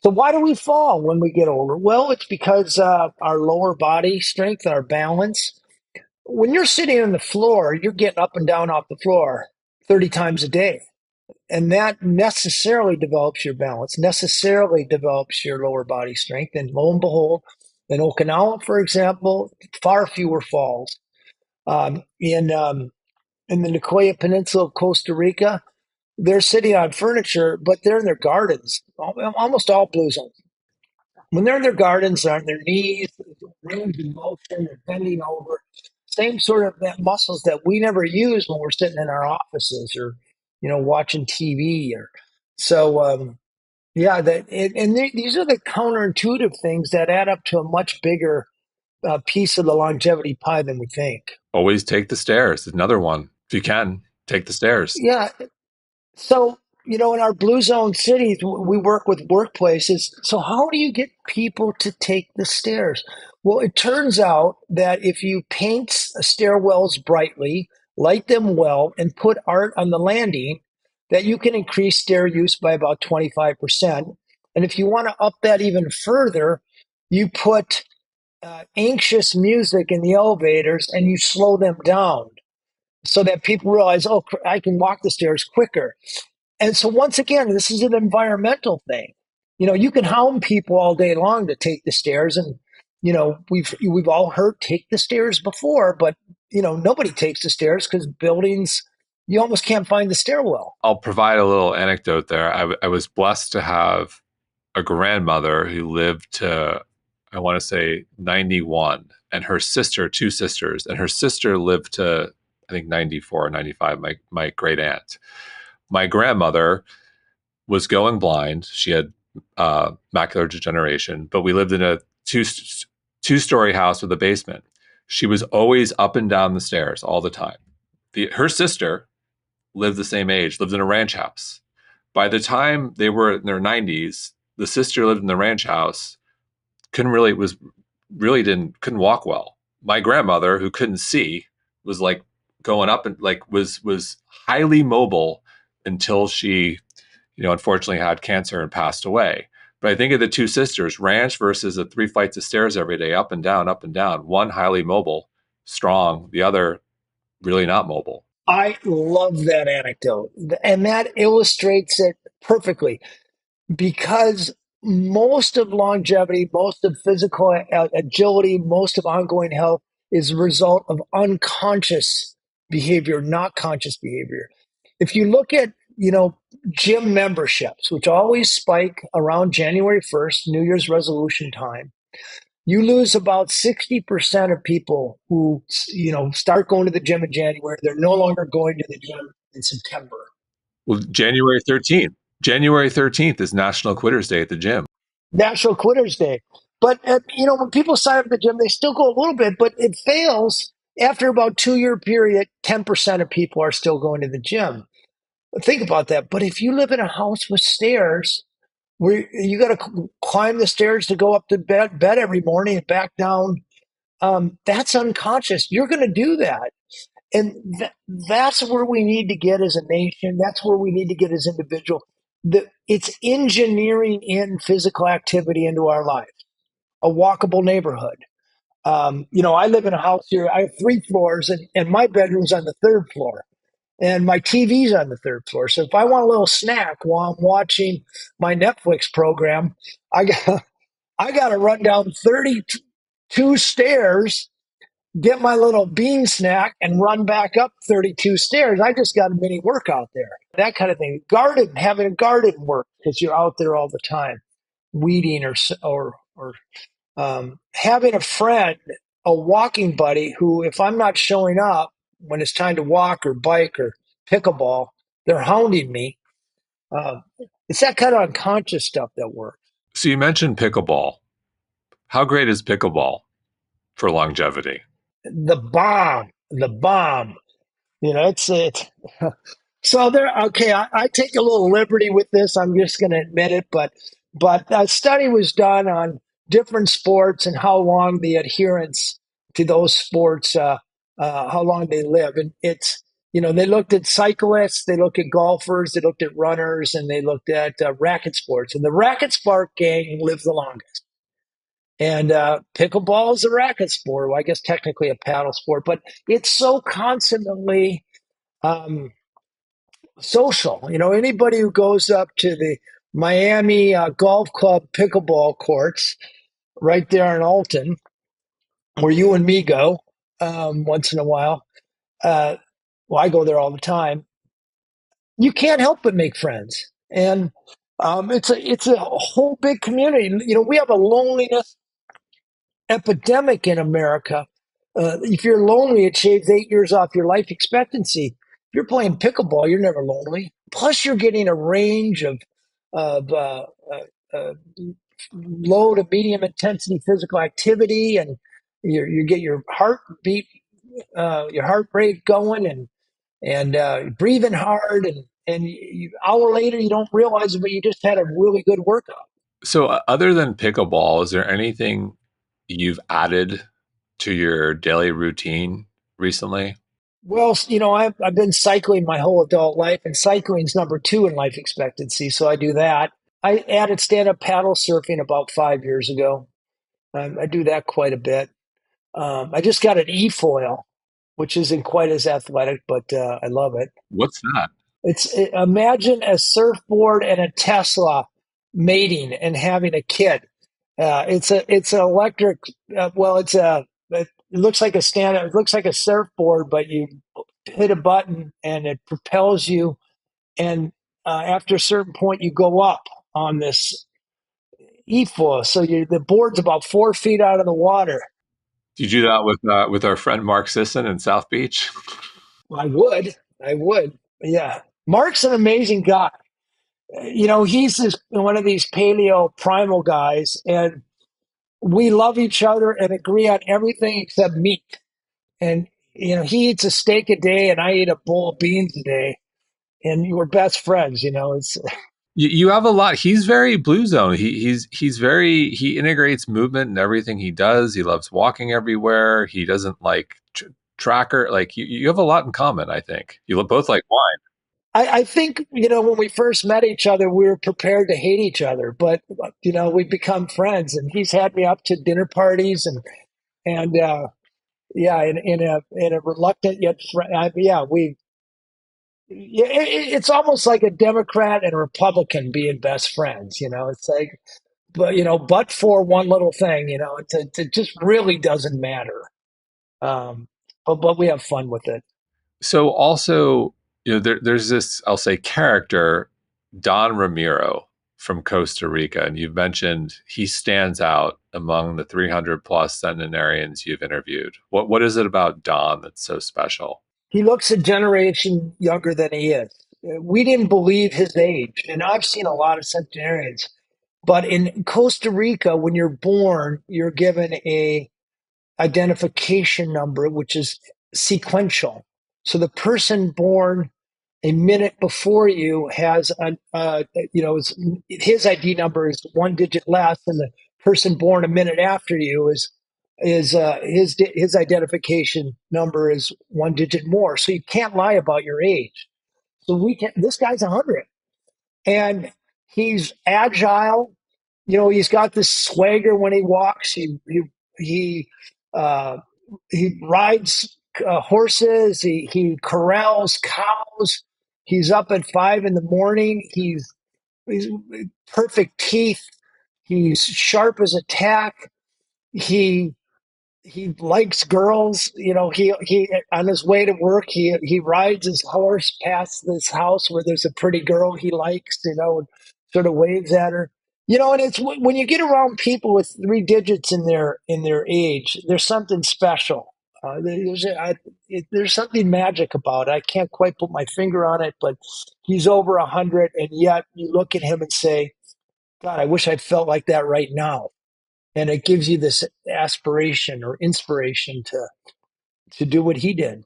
So why do we fall when we get older? Well, it's because our lower body strength, our balance. When you're sitting on the floor, you're getting up and down off the floor 30 times a day. And that necessarily develops your balance, necessarily develops your lower body strength. And lo and behold, in Okinawa, for example, far fewer falls. In the Nicoya Peninsula of Costa Rica, they're sitting on furniture, but they're in their gardens. Almost all blue zones. When they're in their gardens, they're on their knees, range of motion, they're bending over. Same sort of muscles that we never use when we're sitting in our offices or, watching TV. Or so, yeah. These are the counterintuitive things that add up to a much bigger piece of the longevity pie than we think. Always take the stairs. Another one. If you can, take the stairs. Yeah. So, in our blue zone cities, we work with workplaces. So, how do you get people to take the stairs? Well, it turns out that if you paint stairwells brightly, light them well, and put art on the landing, that you can increase stair use by about 25%. And if you want to up that even further, you put anxious music in the elevators and you slow them down so that people realize, oh, I can walk the stairs quicker. And so once again, this is an environmental thing. You can hound people all day long to take the stairs, and we've all heard take the stairs before, but nobody takes the stairs because buildings you almost can't find the stairwell. I'll provide a little anecdote there. I was blessed to have a grandmother who lived to, I want to say, 91, and her sister, two sisters, and her sister lived to, I think, 94 or 95, my great aunt. My grandmother was going blind. She had macular degeneration, but we lived in a two-story house with a basement. She was always up and down the stairs all the time. Her sister lived the same age, lived in a ranch house. By the time they were in their 90s, the sister lived in the ranch house, couldn't walk well. My grandmother, who couldn't see, was like going up and like was highly mobile until she, unfortunately had cancer and passed away. But I think of the two sisters, ranch versus the 3 flights of stairs every day, up and down, up and down. One highly mobile, strong, the other really not mobile. I love that anecdote, and that illustrates it perfectly because most of longevity, most of physical agility, most of ongoing health is a result of unconscious behavior, not conscious behavior. If you look at, gym memberships, which always spike around January 1st, New Year's resolution time, you lose about 60% of people who, start going to the gym in January. They're no longer going to the gym in September. Well, January 13th is National Quitters Day at the gym. National Quitters Day. But, when people sign up at the gym, they still go a little bit, but it fails after about 2 year period. 10% of people are still going to the gym. Think about that. But if you live in a house with stairs, where you got to climb the stairs to go up to bed every morning and back down, that's unconscious. You're going to do that. And that's where we need to get as a nation. That's where we need to get as individuals. It's engineering in physical activity into our life, a walkable neighborhood. I live in a house here. I have 3 floors, and my bedroom's on the third floor, and my TV's on the third floor. So if I want a little snack while I'm watching my Netflix program, I got I got to run down 32 stairs, get my little bean snack, and run back up 32 stairs. I just got a mini workout there. That kind of thing. Having a garden work because you're out there all the time, weeding or having a friend, a walking buddy who, if I'm not showing up when it's time to walk or bike or pickleball, they're hounding me. Um, it's that kind of unconscious stuff that works. So you mentioned pickleball. How great is pickleball for longevity? The bomb. It's so there. Okay, I take a little liberty with this. I'm just going to admit it, but a study was done on different sports and how long the adherence to those sports, how long they live, and They looked at cyclists, they looked at golfers, they looked at runners, and they looked at racket sports. And the racket sport gang lived the longest. And pickleball is a racket sport. Well, I guess technically a paddle sport, but it's so consummately um, social. Anybody who goes up to the Miami Golf Club pickleball courts right there in Alton, where you and me go once in a while. Uh, well, I go there all the time. You can't help but make friends, and it's a whole big community. We have a loneliness epidemic in America. If you're lonely, it shaves 8 years off your life expectancy. If you're playing pickleball, you're never lonely. Plus, you're getting a range of low to medium intensity physical activity, and you get your heart rate going, and breathing hard, and hour later you don't realize it, but you just had a really good workout. So, other than pickleball, is there anything you've added to your daily routine recently? Well, I've been cycling my whole adult life, and cycling's number two in life expectancy, so I do that. I added stand-up paddle surfing about 5 years ago. I do that quite a bit. I just got an e-foil, which isn't quite as athletic, but I love it. What's that? Imagine a surfboard and a Tesla mating and having a kid. It's an electric. Well, it looks like a stand. It looks like a surfboard, but you hit a button and it propels you. And after a certain point, you go up on this e-foil. So the board's about 4 feet out of the water. Did you do that with our friend Mark Sisson in South Beach? I would. Yeah, Mark's an amazing guy. He's one of these paleo primal guys, and we love each other and agree on everything except meat. And he eats a steak a day, and I eat a bowl of beans a day, and we're best friends. It's You have a lot. He's very blue zone. He's very he integrates movement in everything he does. He loves walking everywhere. He doesn't like tracker. Like you have a lot in common. I think you both like wine. I think when we first met each other, we were prepared to hate each other, but we become friends, and he's had me up to dinner parties, and yeah, in a reluctant yet yeah, it's almost like a Democrat and a Republican being best friends. It's like, but for one little thing, it just really doesn't matter. Um, but we have fun with it. So also, there's this I'll say character, Don Ramiro from Costa Rica, and you've mentioned he stands out among the 300 plus centenarians you've interviewed. What is it about Don that's so special? He looks a generation younger than he is. We didn't believe his age, and I've seen a lot of centenarians. But in Costa Rica, when you're born, you're given a identification number, which is sequential. So the person born a minute before you has his ID number is one digit less, and the person born a minute after you his identification number is one digit more. So you can't lie about your age. So we can. This guy's 100, and he's agile. He's got this swagger when he walks. He uh, he rides horses. He corrals cows. He's up at 5 in the morning. He's perfect teeth. He's sharp as a tack. He he likes girls. He on his way to work, he rides his horse past this house where there's a pretty girl he likes. And sort of waves at her. And it's when you get around people with three digits in their age, there's something special. There's something magic about it. I can't quite put my finger on it, but he's over 100, and yet you look at him and say, "God, I wish I felt like that right now." And it gives you this aspiration or inspiration to do what he did.